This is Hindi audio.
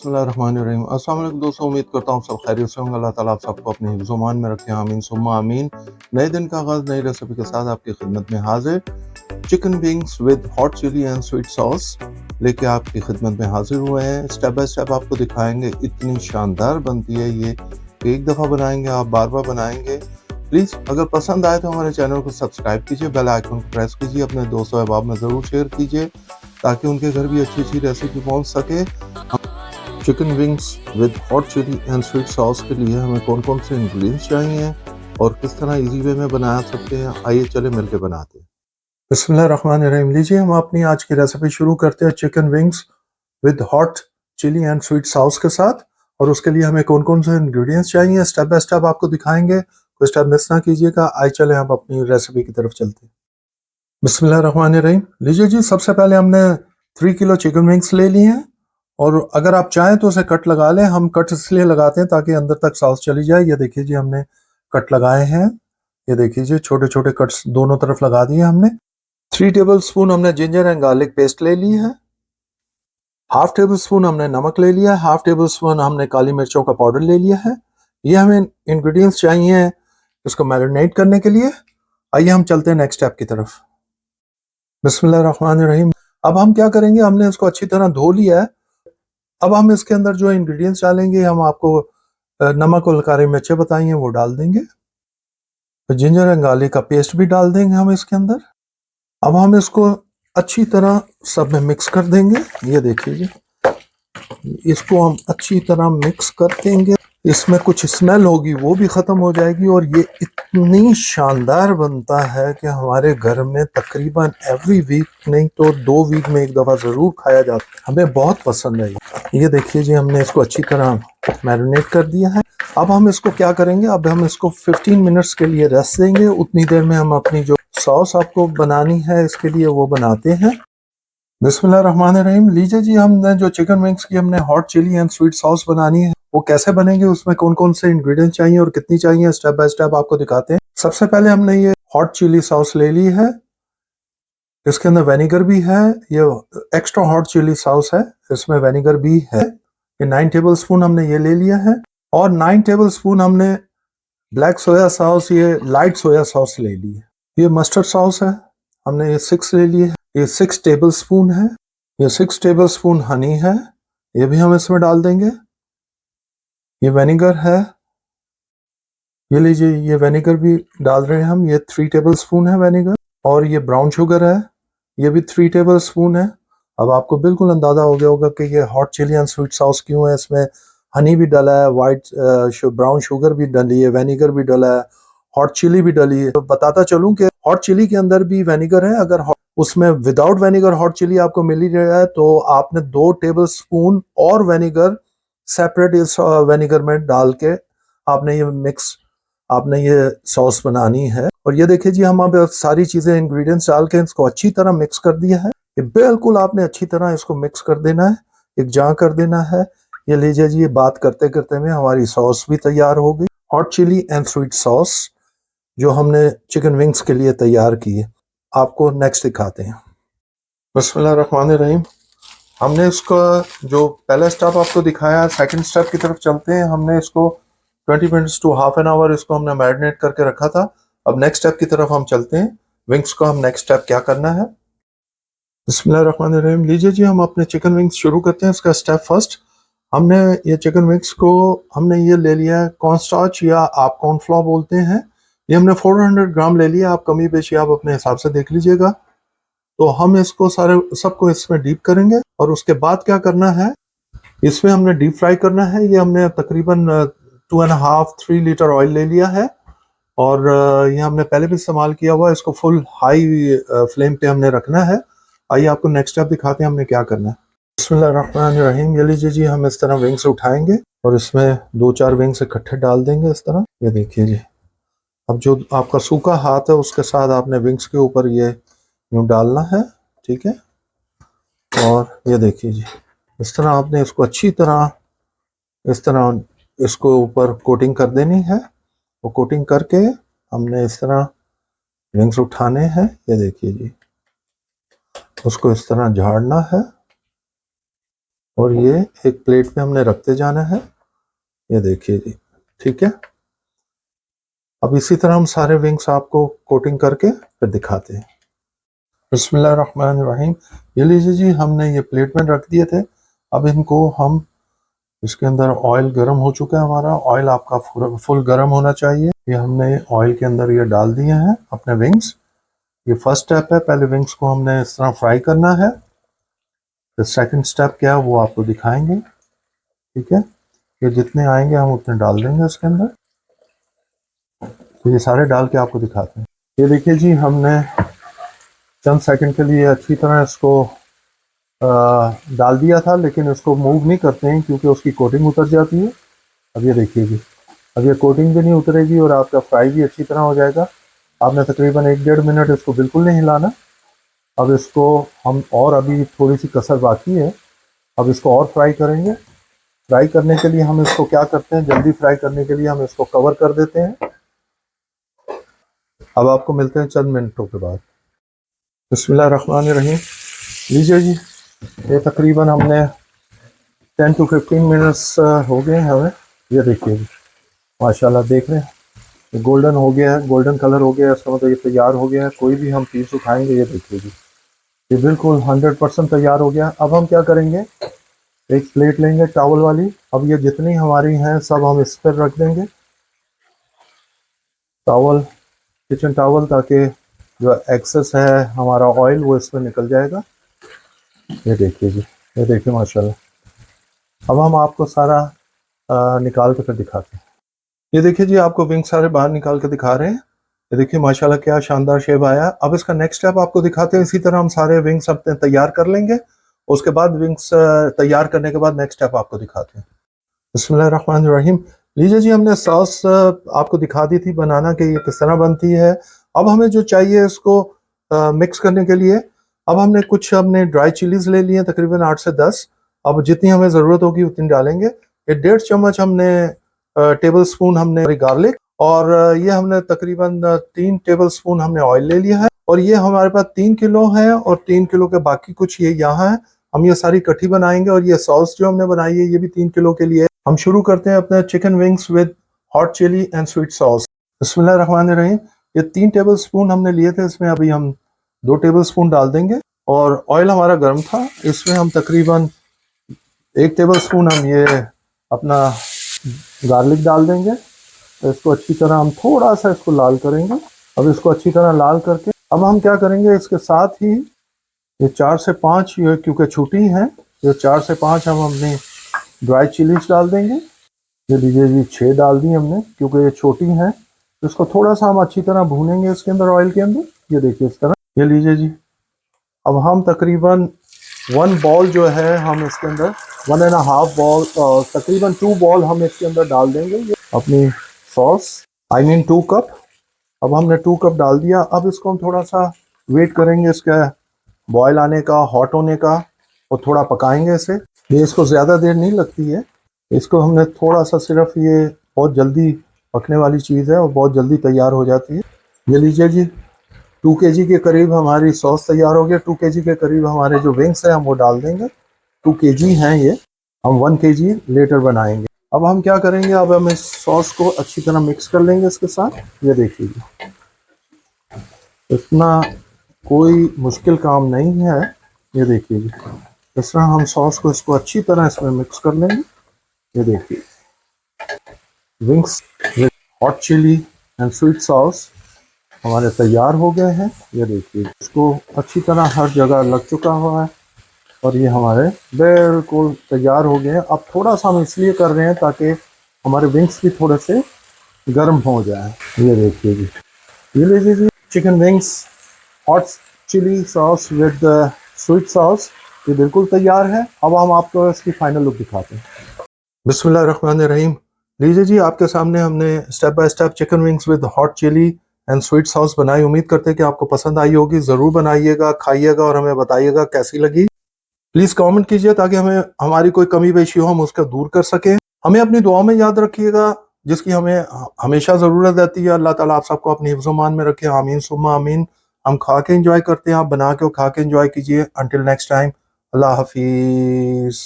बिस्मिल्लाहिर्रहमानिर्रहीम। अस्सलाम वालेकुम दोस्तों, उम्मीद करता हूँ सब खैरियत से होंगे। अल्लाह ताला आप सबको अपने हिफ्ज़-ओ-मान में रखे, आमीन सुम्मा आमीन। नए दिन का आगाज़ नई रेसिपी के साथ आपकी खिदमत में हाज़िर। Chicken wings with hot chilli and sweet sauce लेके आपकी खिदमत में हाज़िर हुए हैं। स्टेप बाय स्टेप आपको दिखाएँगे, इतनी शानदार बनती है ये, एक दफ़ा बनाएँगे आप बार-बार बनाएँगे। प्लीज़ अगर पसंद आए तो हमारे चैनल को सब्सक्राइब कीजिए, बेल आइकन को प्रेस कीजिए, अपने दोस्तों अहबाब में ज़रूर शेयर कीजिए ताकि उनके घर भी अच्छी-अच्छी रेसिपी पहुँच सके। Chicken wings with hot chilli and sweet sauce के लिए हमें कौन-कौन से इंग्रेडिएंट्स चाहिए और किस तरह इजी वे में बना सकते हैं, आइए चले मिलके बनाते हैं। बिस्मिल्लाहिर्रहमानिर्रहीम। लीजिए हम अपनी आज की रेसिपी शुरू करते हैं chicken wings with hot chilli and sweet sauce के साथ। और उसके लिए हमें कौन-कौन से इंग्रेडिएंट्स चाहिए स्टेप बाय स्टेप आपको दिखाएंगे, कोई स्टेप मिस ना कीजिएगा। आइए चले हम अपनी रेसिपी की तरफ चलते हैं। बिस्मिल्लाहिर्रहमानिर्रहीम। लीजिए जी, सबसे पहले हमने 3 किलो चिकन विंग्स ले लिए हैं और अगर आप चाहें तो उसे कट लगा लें। हम कट इसलिए लगाते हैं ताकि अंदर तक सॉस चली जाए। ये देखिए जी, हमने कट लगाए हैं। ये देखिए जी, छोटे छोटे कट्स दोनों तरफ लगा दिए हमने। 3 टेबल स्पून हमने जिंजर एंड गार्लिक पेस्ट ले ली है। हाफ टेबल स्पून हमने नमक ले लिया है। हाफ टेबल स्पून हमने काली मिर्चों का पाउडर ले लिया है। ये हमें इंग्रेडिएंट्स चाहिए इसको मैरिनेट करने के लिए। आइए हम चलते हैं नेक्स्ट स्टेप की तरफ। बिस्मिल्लाहिर्रहमानिर्रहीम। अब हम क्या करेंगे, हमने इसको अच्छी तरह धो लिया है। अब हम इसके अंदर जो इंग्रेडिएंट्स डालेंगे, हम आपको नमक और काली मिर्चें बताई हैं वो डाल देंगे। तो जिंजर एंड गार्लिक का पेस्ट भी डाल देंगे हम इसके अंदर। अब हम इसको अच्छी तरह सब में मिक्स कर देंगे। ये देखिए जी, इसको हम अच्छी तरह मिक्स कर देंगे। इसमें कुछ स्मेल होगी वो भी ख़त्म हो जाएगी और ये इतनी शानदार बनता है कि हमारे घर में तकरीबन एवरी वीक नहीं तो 2 वीक में एक दफ़ा ज़रूर खाया जाता है। हमें बहुत पसंद है ये देखिए जी, हमने इसको अच्छी तरह मैरिनेट कर दिया है। अब हम इसको क्या करेंगे, अब हम इसको 15 मिनट्स के लिए रेस्ट देंगे। उतनी देर में हम अपनी जो सॉस आपको बनानी है इसके लिए वो बनाते हैं। बिस्मिल्लाहिर्रहमानिर्रहीम। लीजिए जी, हमने जो चिकन विंग्स की हमने hot chilli and sweet sauce बनानी है वो कैसे बनेगी, उसमें कौन कौन से इंग्रेडिएंट्स चाहिए और कितनी चाहिए, स्टेप बाय स्टेप आपको दिखाते हैं। सबसे पहले हमने ये हॉट चिली सॉस ले ली है। इसके अंदर विनेगर भी है। ये एक्स्ट्रा हॉट चिली सॉस है, इसमें विनेगर भी है। ये 9 टेबल स्पून हमने ये ले लिया है। और 9 टेबल स्पून हमने ब्लैक सोया सॉस, ये लाइट सोया सॉस ले ली है। ये मस्टर्ड सॉस है, हमने ये 6 ले लिए है। ये 6 टेबल स्पून है। ये 6 टेबल स्पून हनी है, ये भी हम इसमें डाल देंगे। ये विनेगर है, ये लीजिए, ये विनेगर भी डाल रहे हैं हम। ये 3 टेबल स्पून है विनेगर। और ये ब्राउन शुगर है, ये भी 3 टेबल स्पून है। अब आपको बिल्कुल अंदाजा हो गया होगा कि ये hot chilli and sweet sauce क्यों है। इसमें हनी भी डाला है, वाइट ब्राउन शुगर भी डाली है, विनेगर भी डाला है, हॉट चिली भी डाली है। तो बताता चलूं कि हॉट चिली के अंदर भी विनेगर है। अगर उसमें विदाउट विनेगर हॉट चिली आपको मिल ही रहा है तो आपने 2 टेबल स्पून और विनेगर सेपरेट इस विनेगर में डाल के आपने ये सॉस बनानी है। और ये देखिए जी, हम अब सारी चीजें इंग्रेडिएंट्स डाल के इसको अच्छी तरह मिक्स कर दिया है। ये बिल्कुल आपने अच्छी तरह इसको मिक्स कर देना है, एक जहाँ कर देना है। ये लीजिए जी, ये बात करते करते में हमारी सॉस भी तैयार हो गई, hot chilli and sweet sauce जो हमने चिकन विंग्स के लिए तैयार की है। आपको नेक्स्ट दिखाते हैं। बिस्मिल्लाहिर्रहमानिर्रहीम। हमने इसका जो पहला स्टेप आपको दिखाया, सेकंड स्टेप की तरफ चलते हैं। हमने इसको 20 minutes to half an hour इसको हमने मैरिनेट करके रखा था। अब नेक्स्ट स्टेप की तरफ हम चलते हैं। विंग्स को हम नेक्स्ट स्टेप क्या करना है। बिस्मिल्लाहिर्रहमानिर्रहीम। लीजिए जी, हम अपने चिकन विंग्स शुरू करते हैं। इसका स्टेप फर्स्ट, हमने ये चिकन विंग्स को हमने ये ले लिया है कॉर्नस्टार्च या आप कॉर्नफ्लोर बोलते हैं। ये हमने 400 ग्राम ले लिया। आप कमी पेशी आप अपने हिसाब से देख लीजिएगा। तो हम इसको सबको इसमें डीप करेंगे और उसके बाद क्या करना है, इसमें हमने डीप फ्राई करना है। ये हमने तकरीबन 2.5-3 लीटर ऑयल ले लिया है और ये हमने पहले भी इस्तेमाल किया हुआ है। इसको फुल हाई फ्लेम पे हमने रखना है। आइए आपको नेक्स्ट स्टेप दिखाते हैं हमने क्या करना है। बिस्मिल्लाहिर्रहमानिर्रहीम। ये लीजिए जी, हम इस तरह विंग्स उठाएंगे और इसमें 2-4 विंग्स इकट्ठे डाल देंगे इस तरह। ये देखिए जी, अब जो आपका सूखा हाथ है उसके साथ आपने विंग्स के ऊपर ये यूँ डालना है, ठीक है। और ये देखिए जी, इस तरह आपने इसको अच्छी तरह इस तरह इसको ऊपर कोटिंग कर देनी है। वो कोटिंग करके हमने इस तरह विंग्स उठाने हैं। ये देखिए जी, उसको इस तरह झाड़ना है और ये एक प्लेट में हमने रखते जाना है, ये देखिए जी। ठीक है, अब इसी तरह हम सारे विंग्स आपको कोटिंग करके फिर दिखाते हैं। बिस्मिल्लाहिर्रहमानिर्रहीम। ये लीजिए जी, हमने ये प्लेट में रख दिए थे। अब इनको हम, इसके अंदर ऑयल गर्म हो चुका है हमारा, ऑयल आपका फुल गर्म होना चाहिए। ये हमने ऑयल के अंदर ये डाल दिए हैं अपने विंग्स। ये फर्स्ट स्टेप है, पहले विंग्स को हमने इस तरह फ्राई करना है। फिर सेकंड स्टेप क्या है वो आपको दिखाएंगे। ठीक है, ये जितने आएंगे हम उतने डाल देंगे इसके अंदर। तो ये सारे डाल के आपको दिखाते हैं। ये देखिए जी, हमने चंद सेकंड के लिए अच्छी तरह इसको डाल दिया था, लेकिन इसको मूव नहीं करते हैं क्योंकि उसकी कोटिंग उतर जाती है। अब ये देखिए जी, अब ये कोटिंग भी नहीं उतरेगी और आपका फ्राई भी अच्छी तरह हो जाएगा। आपने तकरीबन 1-1.5 मिनट इसको बिल्कुल नहीं हिलाना। अब इसको हम, और अभी थोड़ी सी कसर बाकी है, अब इसको और फ्राई करेंगे। फ्राई करने के लिए हम इसको क्या करते हैं, जल्दी फ्राई करने के लिए हम इसको कवर कर देते हैं। अब आपको मिलते हैं चंद मिनटों के बाद। बिस्मिल्लाहिर्रहमानिर्रहीम। लीजिए जी, ये तकरीबन हमने 10 to 15 मिनट्स हो गए हैं हमें। ये देखिए जी, माशाल्लाह देख रहे हैं गोल्डन हो गया है, गोल्डन कलर हो गया है, इसका मतलब ये तैयार हो गया है। कोई भी हम पीस उठाएंगे, ये देखिए जी, ये बिल्कुल 100% तैयार हो गया। अब हम क्या करेंगे, एक प्लेट लेंगे चावल वाली। अब ये जितनी हमारी हैं सब हम इस पर रख देंगे, टावल, किचन टावल, ताकि जो एक्सेस है हमारा ऑयल वो इसमें निकल जाएगा। ये देखिए जी, ये देखिए माशाल्लाह। अब हम आपको सारा निकाल के फिर दिखाते हैं। ये देखिए जी, आपको विंग सारे बाहर निकाल के दिखा रहे हैं। ये देखिए माशाल्लाह क्या शानदार शेप आया। अब इसका नेक्स्ट स्टेप आपको दिखाते हैं। इसी तरह हम सारे विंग्स अपने तैयार कर लेंगे, उसके बाद विंग्स तैयार करने के बाद नेक्स्ट स्टेप आपको दिखाते हैं। बिस्मिल्लाहिर्रहमानिर्रहीम। लीजिए जी, हमने सॉस आपको दिखा दी थी बनाना कि ये किस तरह बनती है। अब हमें जो चाहिए इसको मिक्स करने के लिए, अब हमने कुछ अपने ड्राई चिलीज ले लिए तकरीबन 8 से 10। अब जितनी हमें ज़रूरत होगी उतनी डालेंगे। ये 1.5 चम्मच हमने टेबल स्पून हमने गार्लिक, और ये हमने तकरीबन 3 टेबल स्पून हमने ऑयल ले लिया है। और ये हमारे पास 3 किलो है, और 3 किलो के बाकी कुछ ये यहाँ है। हम ये सारी इकट्ठी बनाएंगे, और ये सॉस जो हमने बनाई है ये भी 3 किलो के लिए। हम शुरू करते हैं अपने chicken wings with hot chilli and sweet sauce. बिस्मिल्लाहिर्रहमानिर्रहीम। ये 3 टेबल स्पून हमने लिए थे, इसमें अभी हम 2 टेबल स्पून डाल देंगे। और ऑयल हमारा गर्म था, इसमें हम तकरीबन 1 टेबल स्पून हम ये अपना गार्लिक डाल देंगे। तो इसको अच्छी तरह हम थोड़ा सा इसको लाल करेंगे। अब इसको अच्छी तरह लाल करके अब हम क्या करेंगे, इसके साथ ही ये 4 से 5, ये क्योंकि छुट्टी हैं, ये 4 से 5 हम अपनी ड्राई चिलीज डाल देंगे। ये लीजिए जी, 6 डाल दी हमने क्योंकि ये छोटी हैं। तो इसको थोड़ा सा हम अच्छी तरह भूनेंगे इसके अंदर, ऑयल के अंदर। ये देखिए इस तरह। ये लीजिए जी, अब हम तकरीबन 1 बॉल जो है हम इसके अंदर 1.5 बॉल, तकरीबन 2 बॉल हम इसके अंदर डाल देंगे ये अपनी सॉस, आई मीन 2 कप। अब हमने 2 कप डाल दिया। अब इसको हम थोड़ा सा वेट करेंगे इसका बॉयल आने का, हॉट होने का, और थोड़ा पकाएंगे इसे। ये इसको ज़्यादा देर नहीं लगती है, इसको हमने थोड़ा सा, सिर्फ ये बहुत जल्दी पकने वाली चीज़ है और बहुत जल्दी तैयार हो जाती है। ये लीजिए जी, 2 kg के करीब हमारी सॉस तैयार हो गया। 2 kg के करीब हमारे जो विंग्स हैं हम वो डाल देंगे। 2 kg हैं ये, हम 1 kg लेटर बनाएंगे। अब हम क्या करेंगे, अब हम इस सॉस को अच्छी तरह मिक्स कर लेंगे इसके साथ। ये देखिए, इतना कोई मुश्किल काम नहीं है। ये देखिए जी, इस तरह हम सॉस को इसको अच्छी तरह इसमें मिक्स कर लेंगे। ये देखिए, wings with hot chilli and sweet sauce हमारे तैयार हो गए हैं। ये देखिए, इसको अच्छी तरह हर जगह लग चुका हुआ है, और ये हमारे बिल्कुल तैयार हो गए हैं। अब थोड़ा सा हम इसलिए कर रहे हैं ताकि हमारे विंग्स भी थोड़े से गर्म हो जाए। ये देखिए जी, ये लीजिए जी, chicken wings hot chilli sauce with sweet sauce, ये बिल्कुल तैयार है। अब हम आपको इसकी फाइनल लुक दिखाते हैं। बिस्मिल्लाहिर्रहमानिर्रहीम। लीजिए जी, आपके सामने हमने step by step chicken wings with hot chilli and sweet sauce बनाई। उम्मीद करते हैं कि आपको पसंद आई होगी। ज़रूर बनाइएगा, खाइएगा और हमें बताइएगा कैसी लगी। प्लीज़ कमेंट कीजिए ताकि हमें हमारी कोई कमी पेशी हो हम उसका दूर कर सकें। हमें अपनी दुआओं में याद रखिएगा, जिसकी हमें हमेशा ज़रूरत रहती है। अल्लाह ताला आप सबको अपनी हिफ्ज़-ओ-मान में रखे, आमीन सुम्मा आमीन। हम खा के एंजॉय करते हैं, आप बना के और खा के एंजॉय कीजिए। अंटिल नेक्स्ट टाइम, अल्लाह हाफिज़।